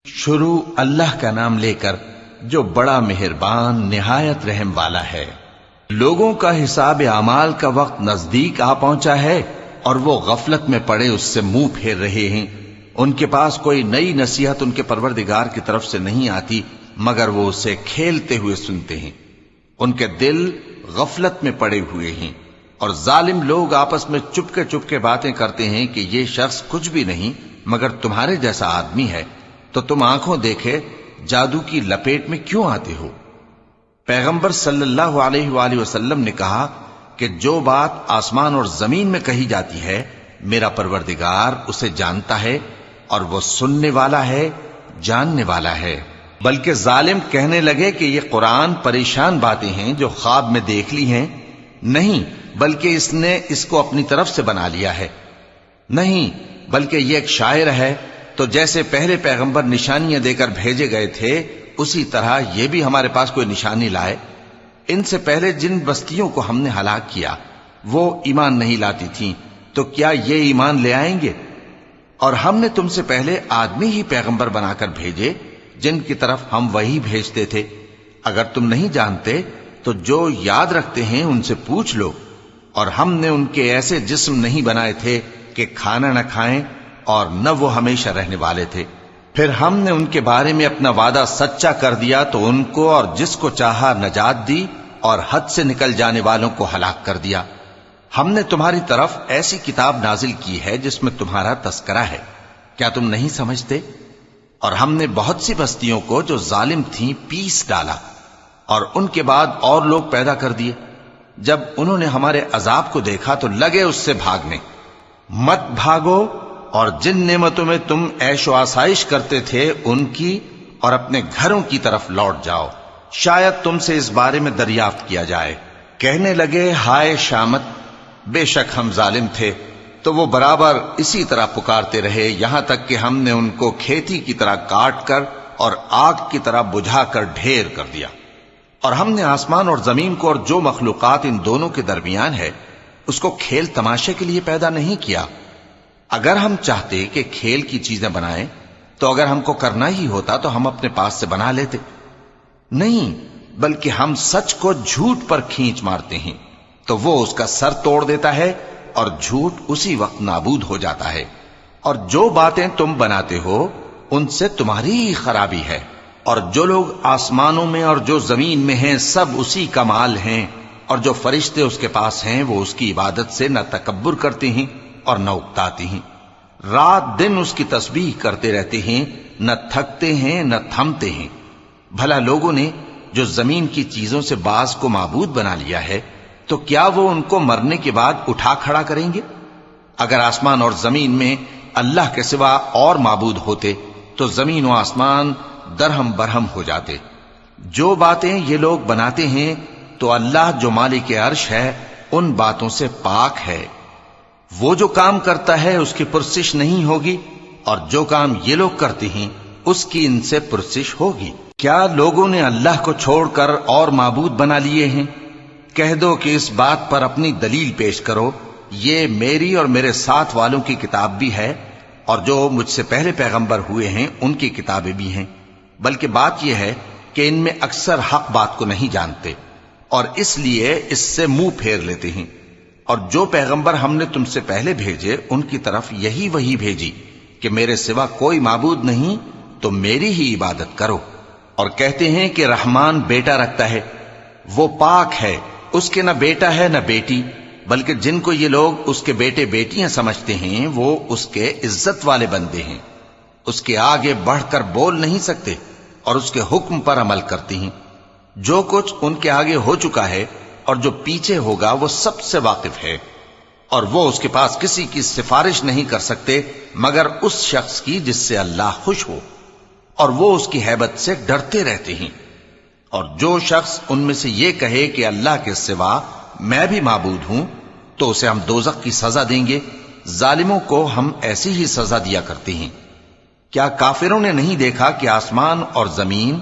شروع اللہ کا نام لے کر جو بڑا مہربان نہایت رحم والا ہے۔ لوگوں کا حساب اعمال کا وقت نزدیک آ پہنچا ہے اور وہ غفلت میں پڑے اس سے منہ پھیر رہے ہیں۔ ان کے پاس کوئی نئی نصیحت ان کے پروردگار کی طرف سے نہیں آتی مگر وہ اسے کھیلتے ہوئے سنتے ہیں۔ ان کے دل غفلت میں پڑے ہوئے ہیں اور ظالم لوگ آپس میں چپکے باتیں کرتے ہیں کہ یہ شخص کچھ بھی نہیں مگر تمہارے جیسا آدمی ہے، تو تم آنکھوں دیکھے جادو کی لپیٹ میں کیوں آتے ہو؟ پیغمبر صلی اللہ علیہ وآلہ وسلم نے کہا کہ جو بات آسمان اور زمین میں کہی جاتی ہے میرا پروردگار اسے جانتا ہے اور وہ سننے والا ہے، جاننے والا ہے۔ بلکہ ظالم کہنے لگے کہ یہ قرآن پریشان باتیں ہیں جو خواب میں دیکھ لی ہیں، نہیں بلکہ اس نے اس کو اپنی طرف سے بنا لیا ہے، نہیں بلکہ یہ ایک شاعر ہے۔ تو جیسے پہلے پیغمبر نشانیاں دے کر بھیجے گئے تھے اسی طرح یہ بھی ہمارے پاس کوئی نشانی لائے۔ ان سے پہلے جن بستیوں کو ہم نے ہلاک کیا وہ ایمان نہیں لاتی تھیں، تو کیا یہ ایمان لے آئیں گے؟ اور ہم نے تم سے پہلے آدمی ہی پیغمبر بنا کر بھیجے جن کی طرف ہم وہی بھیجتے تھے۔ اگر تم نہیں جانتے تو جو یاد رکھتے ہیں ان سے پوچھ لو۔ اور ہم نے ان کے ایسے جسم نہیں بنائے تھے کہ کھانا نہ کھائیں اور نہ وہ ہمیشہ رہنے والے تھے۔ پھر ہم نے ان کے بارے میں اپنا وعدہ سچا کر دیا تو ان کو اور جس کو چاہا نجات دی اور حد سے نکل جانے والوں کو ہلاک کر دیا۔ ہم نے تمہاری طرف ایسی کتاب نازل کی ہے جس میں تمہارا تذکرہ ہے، کیا تم نہیں سمجھتے؟ اور ہم نے بہت سی بستیوں کو جو ظالم تھیں پیس ڈالا اور ان کے بعد اور لوگ پیدا کر دیے۔ جب انہوں نے ہمارے عذاب کو دیکھا تو لگے اس سے بھاگنے۔ مت بھاگو اور جن نعمتوں میں تم عیش و آسائش کرتے تھے ان کی اور اپنے گھروں کی طرف لوٹ جاؤ، شاید تم سے اس بارے میں دریافت کیا جائے۔ کہنے لگے ہائے شامت، بے شک ہم ظالم تھے، تو وہ برابر اسی طرح پکارتے رہے یہاں تک کہ ہم نے ان کو کھیتی کی طرح کاٹ کر اور آگ کی طرح بجھا کر ڈھیر کر دیا۔ اور ہم نے آسمان اور زمین کو اور جو مخلوقات ان دونوں کے درمیان ہے اس کو کھیل تماشے کے لیے پیدا نہیں کیا۔ اگر ہم چاہتے کہ کھیل کی چیزیں بنائیں تو اگر ہم کو کرنا ہی ہوتا تو ہم اپنے پاس سے بنا لیتے، نہیں بلکہ ہم سچ کو جھوٹ پر کھینچ مارتے ہیں تو وہ اس کا سر توڑ دیتا ہے اور جھوٹ اسی وقت نابود ہو جاتا ہے۔ اور جو باتیں تم بناتے ہو ان سے تمہاری ہی خرابی ہے، اور جو لوگ آسمانوں میں اور جو زمین میں ہیں سب اسی کا مال ہیں، اور جو فرشتے اس کے پاس ہیں وہ اس کی عبادت سے نہ تکبر کرتے ہیں اور نہ اکتاتے ہیں، رات دن اس کی تسبیح کرتے رہتے ہیں، نہ تھکتے ہیں نہ تھمتے ہیں۔ بھلا لوگوں نے جو زمین کی چیزوں سے بعض کو معبود بنا لیا ہے تو کیا وہ ان کو مرنے کے بعد اٹھا کھڑا کریں گے؟ اگر آسمان اور زمین میں اللہ کے سوا اور معبود ہوتے تو زمین و آسمان درہم برہم ہو جاتے۔ جو باتیں یہ لوگ بناتے ہیں تو اللہ جو مالک عرش ہے ان باتوں سے پاک ہے۔ وہ جو کام کرتا ہے اس کی پرسش نہیں ہوگی، اور جو کام یہ لوگ کرتے ہیں اس کی ان سے پرسش ہوگی۔ کیا لوگوں نے اللہ کو چھوڑ کر اور معبود بنا لیے ہیں؟ کہہ دو کہ اس بات پر اپنی دلیل پیش کرو، یہ میری اور میرے ساتھ والوں کی کتاب بھی ہے اور جو مجھ سے پہلے پیغمبر ہوئے ہیں ان کی کتابیں بھی ہیں۔ بلکہ بات یہ ہے کہ ان میں اکثر حق بات کو نہیں جانتے اور اس لیے اس سے منہ پھیر لیتے ہیں۔ اور جو پیغمبر ہم نے تم سے پہلے بھیجے ان کی طرف یہی وحی بھیجی کہ میرے سوا کوئی معبود نہیں تو میری ہی عبادت کرو۔ اور کہتے ہیں کہ رحمان بیٹا رکھتا ہے، وہ پاک ہے، اس کے نہ بیٹا ہے نہ بیٹی، بلکہ جن کو یہ لوگ اس کے بیٹے بیٹیاں سمجھتے ہیں وہ اس کے عزت والے بندے ہیں، اس کے آگے بڑھ کر بول نہیں سکتے اور اس کے حکم پر عمل کرتے ہیں۔ جو کچھ ان کے آگے ہو چکا ہے اور جو پیچھے ہوگا وہ سب سے واقف ہے، اور وہ اس کے پاس کسی کی سفارش نہیں کر سکتے مگر اس شخص کی جس سے اللہ خوش ہو، اور وہ اس کی ہیبت سے ڈرتے رہتے ہیں۔ اور جو شخص ان میں سے یہ کہے کہ اللہ کے سوا میں بھی معبود ہوں تو اسے ہم دوزخ کی سزا دیں گے، ظالموں کو ہم ایسی ہی سزا دیا کرتے ہیں۔ کیا کافروں نے نہیں دیکھا کہ آسمان اور زمین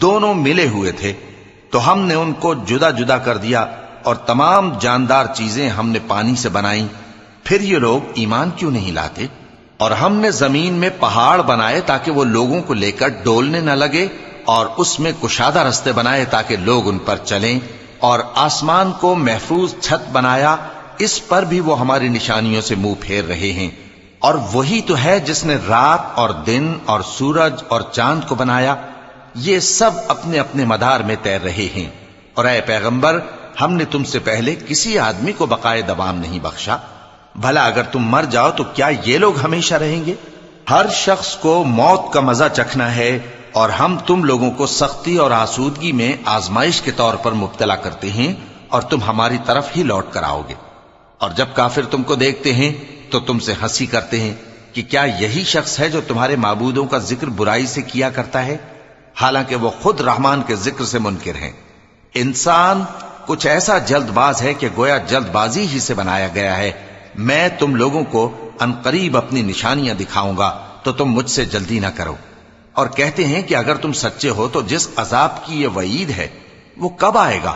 دونوں ملے ہوئے تھے تو ہم نے ان کو جدا جدا کر دیا اور تمام جاندار چیزیں ہم نے پانی سے بنائیں، پھر یہ لوگ ایمان کیوں نہیں لاتے؟ اور ہم نے زمین میں پہاڑ بنائے تاکہ وہ لوگوں کو لے کر ڈولنے نہ لگے، اور اس میں کشادہ رستے بنائے تاکہ لوگ ان پر چلیں، اور آسمان کو محفوظ چھت بنایا، اس پر بھی وہ ہماری نشانیوں سے منہ پھیر رہے ہیں۔ اور وہی تو ہے جس نے رات اور دن اور سورج اور چاند کو بنایا، یہ سب اپنے اپنے مدار میں تیر رہے ہیں۔ اور اے پیغمبر، ہم نے تم سے پہلے کسی آدمی کو بقائے دوام نہیں بخشا، بھلا اگر تم مر جاؤ تو کیا یہ لوگ ہمیشہ رہیں گے؟ ہر شخص کو موت کا مزہ چکھنا ہے، اور ہم تم لوگوں کو سختی اور آسودگی میں آزمائش کے طور پر مبتلا کرتے ہیں، اور تم ہماری طرف ہی لوٹ کر آؤ گے۔ اور جب کافر تم کو دیکھتے ہیں تو تم سے ہنسی کرتے ہیں کہ کیا یہی شخص ہے جو تمہارے معبودوں کا ذکر برائی سے کیا کرتا ہے، حالانکہ وہ خود رحمان کے ذکر سے منکر ہیں۔ انسان کچھ ایسا جلد باز ہے کہ گویا جلد بازی ہی سے بنایا گیا ہے۔ میں تم لوگوں کو عنقریب اپنی نشانیاں دکھاؤں گا تو تم مجھ سے جلدی نہ کرو۔ اور کہتے ہیں کہ اگر تم سچے ہو تو جس عذاب کی یہ وعید ہے وہ کب آئے گا؟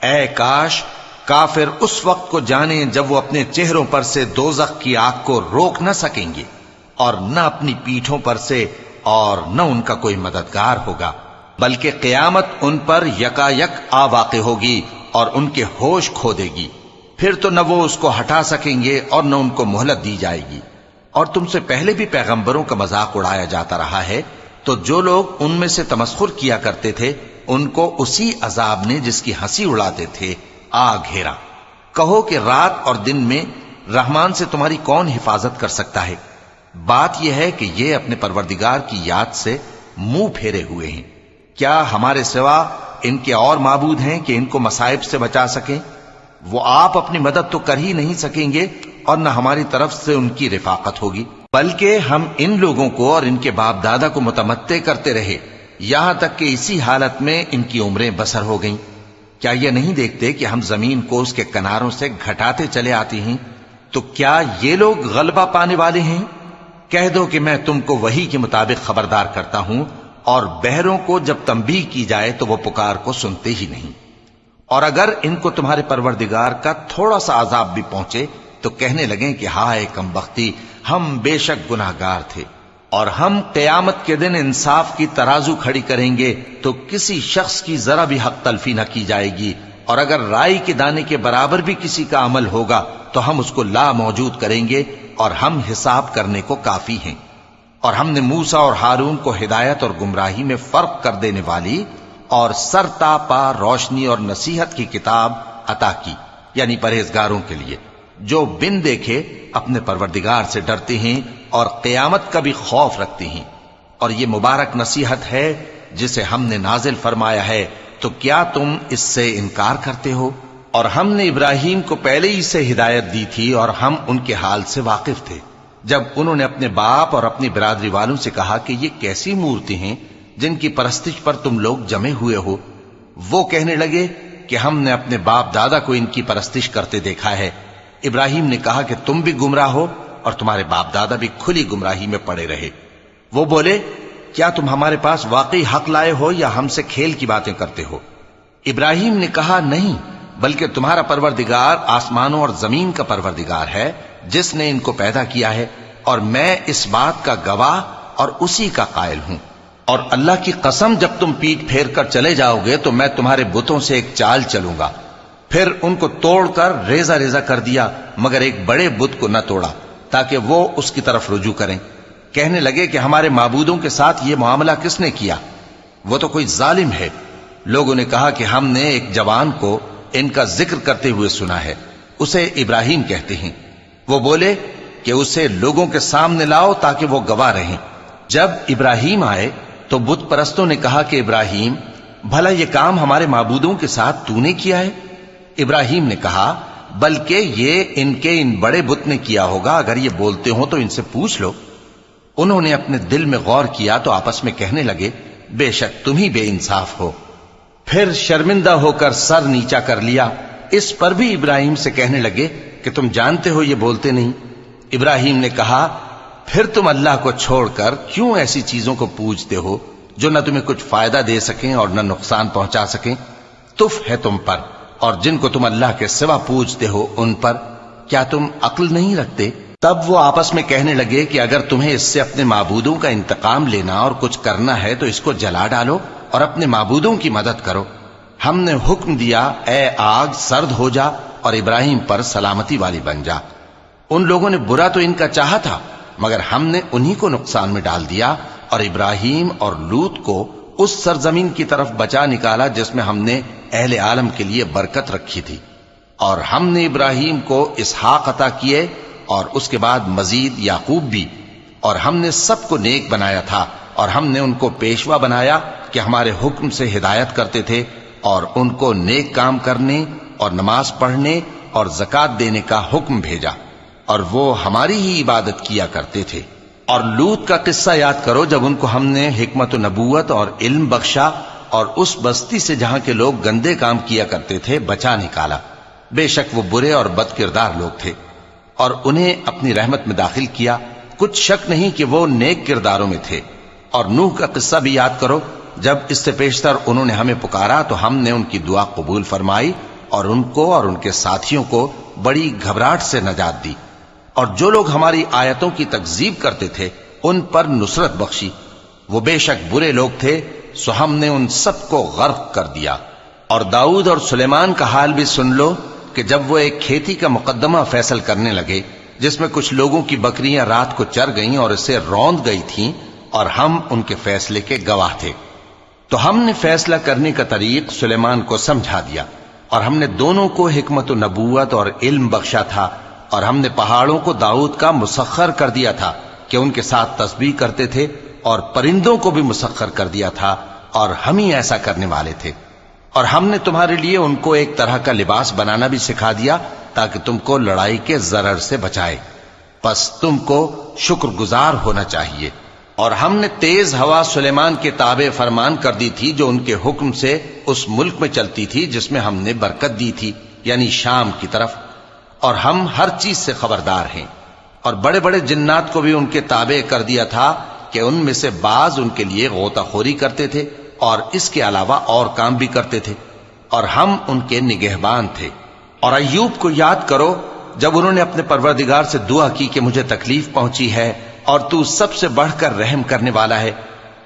اے کاش کافر اس وقت کو جانیں جب وہ اپنے چہروں پر سے دوزخ کی آگ کو روک نہ سکیں گے، اور نہ اپنی پیٹھوں پر سے، اور نہ ان کا کوئی مددگار ہوگا، بلکہ قیامت ان پر یکا یک آ واقع ہوگی اور ان کے ہوش کھو دے گی، پھر تو نہ وہ اس کو ہٹا سکیں گے اور نہ ان کو مہلت دی جائے گی۔ اور تم سے پہلے بھی پیغمبروں کا مذاق اڑایا جاتا رہا ہے، تو جو لوگ ان میں سے تمسخر کیا کرتے تھے ان کو اسی عذاب نے جس کی ہنسی اڑاتے تھے آ گھیرا۔ کہو کہ رات اور دن میں رحمان سے تمہاری کون حفاظت کر سکتا ہے؟ بات یہ ہے کہ یہ اپنے پروردگار کی یاد سے منہ پھیرے ہوئے ہیں۔ کیا ہمارے سوا ان کے اور معبود ہیں کہ ان کو مصائب سے بچا سکیں؟ وہ آپ اپنی مدد تو کر ہی نہیں سکیں گے، اور نہ ہماری طرف سے ان کی رفاقت ہوگی، بلکہ ہم ان لوگوں کو اور ان کے باپ دادا کو متمتع کرتے رہے، یہاں تک کہ اسی حالت میں ان کی عمریں بسر ہو گئیں۔ کیا یہ نہیں دیکھتے کہ ہم زمین کو اس کے کناروں سے گھٹاتے چلے آتے ہیں؟ تو کیا یہ لوگ غلبہ پانے والے ہیں؟ کہہ دو کہ میں تم کو وحی کے مطابق خبردار کرتا ہوں، اور بہروں کو جب تنبیہ کی جائے تو وہ پکار کو سنتے ہی نہیں۔ اور اگر ان کو تمہارے پروردگار کا تھوڑا سا عذاب بھی پہنچے تو کہنے لگیں کہ ہائے کم بختی، ہم بے شک گناہگار تھے۔ اور ہم قیامت کے دن انصاف کی ترازو کھڑی کریں گے تو کسی شخص کی ذرا بھی حق تلفی نہ کی جائے گی، اور اگر رائی کے دانے کے برابر بھی کسی کا عمل ہوگا تو ہم اس کو لا موجود کریں گے، اور ہم حساب کرنے کو کافی ہیں۔ اور ہم نے موسیٰ اور ہارون کو ہدایت اور گمراہی میں فرق کر دینے والی اور سر تا پا روشنی اور نصیحت کی کتاب عطا کی، یعنی پرہیزگاروں کے لیے جو بن دیکھے اپنے پروردگار سے ڈرتے ہیں اور قیامت کا بھی خوف رکھتے ہیں۔ اور یہ مبارک نصیحت ہے جسے ہم نے نازل فرمایا ہے، تو کیا تم اس سے انکار کرتے ہو؟ اور ہم نے ابراہیم کو پہلے ہی سے ہدایت دی تھی، اور ہم ان کے حال سے واقف تھے جب انہوں نے اپنے باپ اور اپنی برادری والوں سے کہا کہ یہ کیسی مورتی ہیں جن کی پرستش پر تم لوگ جمے ہوئے ہو؟ وہ کہنے لگے کہ ہم نے اپنے باپ دادا کو ان کی پرستش کرتے دیکھا ہے۔ ابراہیم نے کہا کہ تم بھی گمراہ ہو اور تمہارے باپ دادا بھی کھلی گمراہی میں پڑے رہے۔ وہ بولے کیا تم ہمارے پاس واقعی حق لائے ہو یا ہم سے کھیل کی باتیں کرتے ہو؟ ابراہیم نے کہا نہیں، بلکہ تمہارا پروردگار آسمانوں اور زمین کا پروردگار ہے جس نے ان کو پیدا کیا ہے، اور میں اس بات کا گواہ اور اسی کا قائل ہوں۔ اور اللہ کی قسم جب تم پیٹ پھیر کر چلے جاؤ گے تو میں تمہارے بتوں سے ایک چال چلوں گا۔ پھر ان کو توڑ کر ریزہ ریزہ کر دیا، مگر ایک بڑے بت کو نہ توڑا تاکہ وہ اس کی طرف رجوع کریں۔ کہنے لگے کہ ہمارے معبودوں کے ساتھ یہ معاملہ کس نے کیا؟ وہ تو کوئی ظالم ہے۔ لوگوں نے کہا کہ ہم نے ایک جوان کو ان کا ذکر کرتے ہوئے سنا ہے، اسے ابراہیم کہتے ہیں۔ وہ بولے کہ اسے لوگوں کے سامنے لاؤ تاکہ وہ گواہ رہیں۔ جب ابراہیم آئے تو بت پرستوں نے کہا کہ ابراہیم، بھلا یہ کام ہمارے معبودوں کے ساتھ تو نے کیا ہے؟ ابراہیم نے کہا بلکہ یہ ان کے ان بڑے بت نے کیا ہوگا، اگر یہ بولتے ہوں تو ان سے پوچھ لو۔ انہوں نے اپنے دل میں غور کیا تو آپس میں کہنے لگے بے شک تم ہی بے انصاف ہو۔ پھر شرمندہ ہو کر سر نیچا کر لیا۔ اس پر بھی ابراہیم سے کہنے لگے کہ تم جانتے ہو یہ بولتے نہیں۔ ابراہیم نے کہا پھر تم اللہ کو چھوڑ کر کیوں ایسی چیزوں کو پوجتے ہو جو نہ تمہیں کچھ فائدہ دے سکیں اور نہ نقصان پہنچا سکیں؟ تف ہے تم پر اور جن کو تم اللہ کے سوا پوجتے ہو ان پر، کیا تم عقل نہیں رکھتے؟ تب وہ آپس میں کہنے لگے کہ اگر تمہیں اس سے اپنے معبودوں کا انتقام لینا اور کچھ کرنا ہے تو اس کو جلا ڈالو اور اپنے معبودوں کی مدد کرو۔ ہم نے حکم دیا اے آگ سرد ہو جا اور ابراہیم پر سلامتی والی بن جا۔ ان لوگوں نے برا تو ان کا چاہا تھا، مگر ہم نے انہی کو نقصان میں ڈال دیا اور ابراہیم اور لوط کو اس سرزمین کی طرف بچا نکالا جس میں ہم نے اہل عالم کے لیے برکت رکھی تھی۔ اور ہم نے ابراہیم کو اسحاق عطا کیے اور اس کے بعد مزید یعقوب بھی، اور ہم نے سب کو نیک بنایا تھا، اور ہم نے ان کو پیشوا بنایا کہ ہمارے حکم سے ہدایت کرتے تھے، اور ان کو نیک کام کرنے اور نماز پڑھنے اور زکوٰۃ دینے کا حکم بھیجا، اور وہ ہماری ہی عبادت کیا کرتے تھے۔ اور لوط کا قصہ یاد کرو جب ان کو ہم نے حکمت و نبوت اور علم بخشا اور اس بستی سے جہاں کے لوگ گندے کام کیا کرتے تھے بچا نکالا۔ بے شک وہ برے اور بد کردار لوگ تھے، اور انہیں اپنی رحمت میں داخل کیا، کچھ شک نہیں کہ وہ نیک کرداروں میں تھے۔ اور نوح کا قصہ بھی یاد کرو جب اس سے پیشتر انہوں نے ہمیں پکارا تو ہم نے ان کی دعا قبول فرمائی اور ان کو اور ان کے ساتھیوں کو بڑی گھبراہٹ سے نجات دی، اور جو لوگ ہماری آیتوں کی تکذیب کرتے تھے ان پر نصرت بخشی۔ وہ بے شک برے لوگ تھے، سو ہم نے ان سب کو غرق کر دیا۔ اور داؤد اور سلیمان کا حال بھی سن لو کہ جب وہ ایک کھیتی کا مقدمہ فیصل کرنے لگے جس میں کچھ لوگوں کی بکریاں رات کو چر گئیں اور اسے روند گئی تھیں، اور ہم ان کے فیصلے کے گواہ تھے، تو ہم نے فیصلہ کرنے کا طریق سلیمان کو سمجھا دیا، اور ہم نے دونوں کو حکمت و نبوت اور علم بخشا تھا، اور ہم نے پہاڑوں کو داؤد کا مسخر کر دیا تھا کہ ان کے ساتھ تسبیح کرتے تھے، اور پرندوں کو بھی مسخر کر دیا تھا، اور ہم ہی ایسا کرنے والے تھے۔ اور ہم نے تمہارے لیے ان کو ایک طرح کا لباس بنانا بھی سکھا دیا تاکہ تم کو لڑائی کے ضرر سے بچائے، پس تم کو شکر گزار ہونا چاہیے۔ اور ہم نے تیز ہوا سلیمان کے تابع فرمان کر دی تھی جو ان کے حکم سے اس ملک میں چلتی تھی جس میں ہم نے برکت دی تھی، یعنی شام کی طرف، اور ہم ہر چیز سے خبردار ہیں۔ اور بڑے بڑے جنات کو بھی ان کے تابع کر دیا تھا کہ ان میں سے بعض ان کے لیے غوطہ خوری کرتے تھے اور اس کے علاوہ اور کام بھی کرتے تھے، اور ہم ان کے نگہبان تھے۔ اور ایوب کو یاد کرو جب انہوں نے اپنے پروردگار سے دعا کی کہ مجھے تکلیف پہنچی ہے اور تو سب سے بڑھ کر رحم کرنے والا ہے،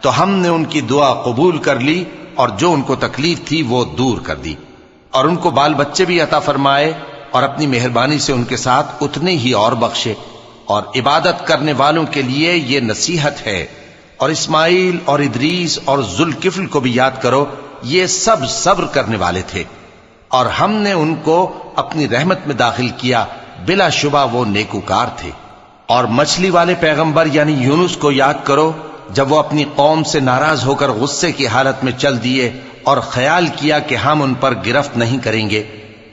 تو ہم نے ان کی دعا قبول کر لی اور جو ان کو تکلیف تھی وہ دور کر دی، اور ان کو بال بچے بھی عطا فرمائے، اور اپنی مہربانی سے ان کے ساتھ اتنے ہی اور بخشے۔ اور عبادت کرنے والوں کے لیے یہ نصیحت ہے۔ اور اسماعیل اور ادریس اور ذوالکفل کو بھی یاد کرو، یہ سب صبر کرنے والے تھے، اور ہم نے ان کو اپنی رحمت میں داخل کیا، بلا شبہ وہ نیکوکار تھے۔ اور مچھلی والے پیغمبر یعنی یونس کو یاد کرو جب وہ اپنی قوم سے ناراض ہو کر غصے کی حالت میں چل دیے اور خیال کیا کہ ہم ان پر گرفت نہیں کریں گے،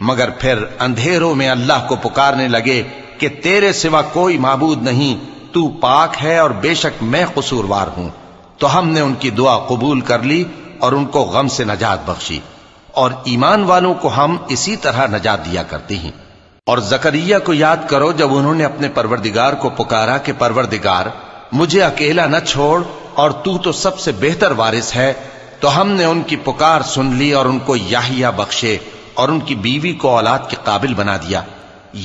مگر پھر اندھیروں میں اللہ کو پکارنے لگے کہ تیرے سوا کوئی معبود نہیں، تو پاک ہے اور بے شک میں قصوروار ہوں، تو ہم نے ان کی دعا قبول کر لی اور ان کو غم سے نجات بخشی، اور ایمان والوں کو ہم اسی طرح نجات دیا کرتے ہیں۔ اور زکریا کو یاد کرو جب انہوں نے اپنے پروردگار کو پکارا کہ پروردگار مجھے اکیلا نہ چھوڑ اور تو سب سے بہتر وارث ہے، تو ہم نے ان کی پکار سن لی اور ان کو یحییٰ بخشے اور ان کی بیوی کو اولاد کے قابل بنا دیا۔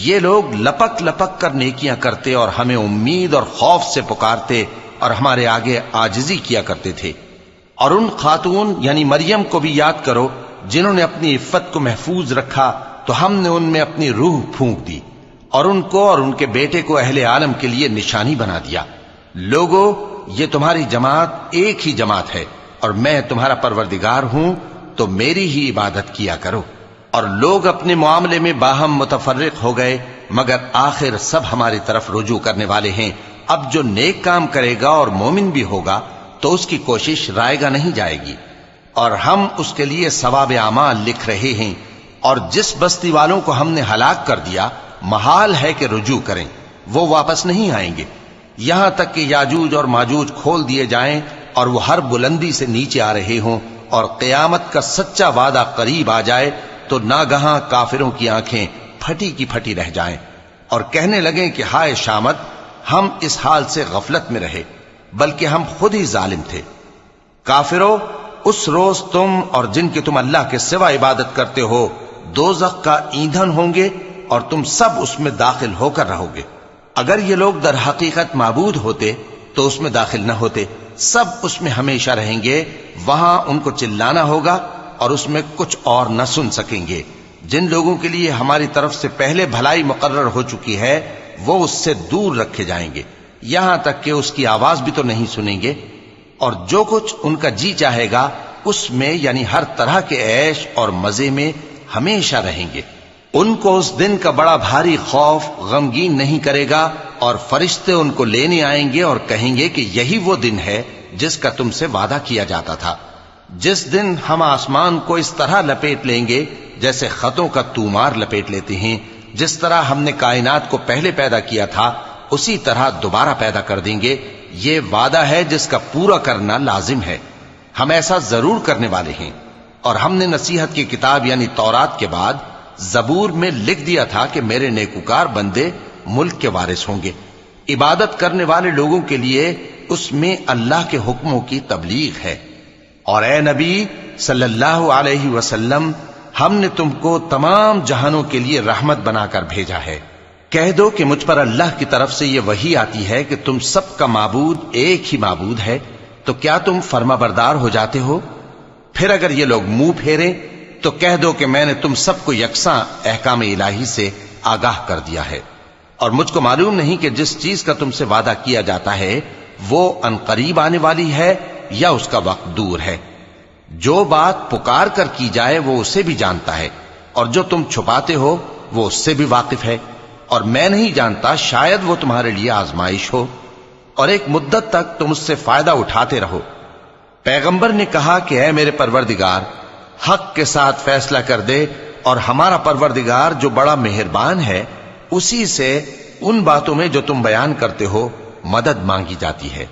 یہ لوگ لپک لپک کر نیکیاں کرتے اور ہمیں امید اور خوف سے پکارتے اور ہمارے آگے عاجزی کیا کرتے تھے۔ اور ان خاتون یعنی مریم کو بھی یاد کرو جنہوں نے اپنی عفت کو محفوظ رکھا، تو ہم نے ان میں اپنی روح پھونک دی اور ان کو اور ان کے بیٹے کو اہل عالم کے لیے نشانی بنا دیا۔ لوگو، یہ تمہاری جماعت ایک ہی جماعت ہے اور میں تمہارا پروردگار ہوں، تو میری ہی عبادت کیا کرو۔ اور لوگ اپنے معاملے میں باہم متفرق ہو گئے، مگر آخر سب ہماری طرف رجوع کرنے والے ہیں۔ اب جو نیک کام کرے گا اور مومن بھی ہوگا تو اس کی کوشش رائے گا نہیں جائے گی، اور ہم اس کے لیے ثواب اعمال لکھ رہے ہیں۔ اور جس بستی والوں کو ہم نے ہلاک کر دیا محال ہے کہ رجوع کریں، وہ واپس نہیں آئیں گے، یہاں تک کہ یاجوج اور ماجوج کھول دیے جائیں اور وہ ہر بلندی سے نیچے آ رہے ہوں، اور قیامت کا سچا وعدہ قریب آ جائے تو ناگہاں کافروں کی آنکھیں پھٹی کی پھٹی رہ جائیں اور کہنے لگیں کہ ہائے شامت، ہم اس حال سے غفلت میں رہے، بلکہ ہم خود ہی ظالم تھے۔ کافروں، اس روز تم اور جن کی تم اللہ کے سوا عبادت کرتے ہو دوزخ کا ایندھن ہوں گے اور تم سب اس میں داخل ہو کر رہو گے۔ اگر یہ لوگ در حقیقت معبود ہوتے تو اس میں داخل نہ ہوتے، سب اس میں ہمیشہ رہیں گے، وہاں ان کو چلانا ہوگا اور اس میں کچھ اور نہ سن سکیں گے۔ جن لوگوں کے لیے ہماری طرف سے پہلے بھلائی مقرر ہو چکی ہے وہ اس سے دور رکھے جائیں گے، یہاں تک کہ اس کی آواز بھی تو نہیں سنیں گے، اور جو کچھ ان کا جی چاہے گا اس میں یعنی ہر طرح کے عیش اور مزے میں ہمیشہ رہیں گے۔ ان کو اس دن کا بڑا بھاری خوف غمگین نہیں کرے گا، اور فرشتے ان کو لینے آئیں گے اور کہیں گے کہ یہی وہ دن ہے جس کا تم سے وعدہ کیا جاتا تھا، جس دن ہم آسمان کو اس طرح لپیٹ لیں گے جیسے خطوں کا تومار لپیٹ لیتے ہیں، جس طرح ہم نے کائنات کو پہلے پیدا کیا تھا اسی طرح دوبارہ پیدا کر دیں گے۔ یہ وعدہ ہے جس کا پورا کرنا لازم ہے، ہم ایسا ضرور کرنے والے ہیں۔ اور ہم نے نصیحت کی کتاب یعنی تورات کے بعد زبور میں لکھ دیا تھا کہ میرے نیکوکار بندے ملک کے وارث ہوں گے۔ عبادت کرنے والے لوگوں کے لیے اس میں اللہ کے حکموں کی تبلیغ ہے۔ اور اے نبی صلی اللہ علیہ وسلم، ہم نے تم کو تمام جہانوں کے لیے رحمت بنا کر بھیجا ہے۔ کہہ دو کہ مجھ پر اللہ کی طرف سے یہ وحی آتی ہے کہ تم سب کا معبود ایک ہی معبود ہے، تو کیا تم فرما بردار ہو جاتے ہو؟ پھر اگر یہ لوگ منہ پھیریں تو کہہ دو کہ میں نے تم سب کو یکساں احکام الہی سے آگاہ کر دیا ہے، اور مجھ کو معلوم نہیں کہ جس چیز کا تم سے وعدہ کیا جاتا ہے وہ عنقریب آنے والی ہے یا اس کا وقت دور ہے۔ جو بات پکار کر کی جائے وہ اسے بھی جانتا ہے، اور جو تم چھپاتے ہو وہ اس سے بھی واقف ہے، اور میں نہیں جانتا شاید وہ تمہارے لیے آزمائش ہو، اور ایک مدت تک تم اس سے فائدہ اٹھاتے رہو۔ پیغمبر نے کہا کہ اے میرے پروردگار، حق کے ساتھ فیصلہ کر دے، اور ہمارا پروردگار جو بڑا مہربان ہے اسی سے ان باتوں میں جو تم بیان کرتے ہو مدد مانگی جاتی ہے۔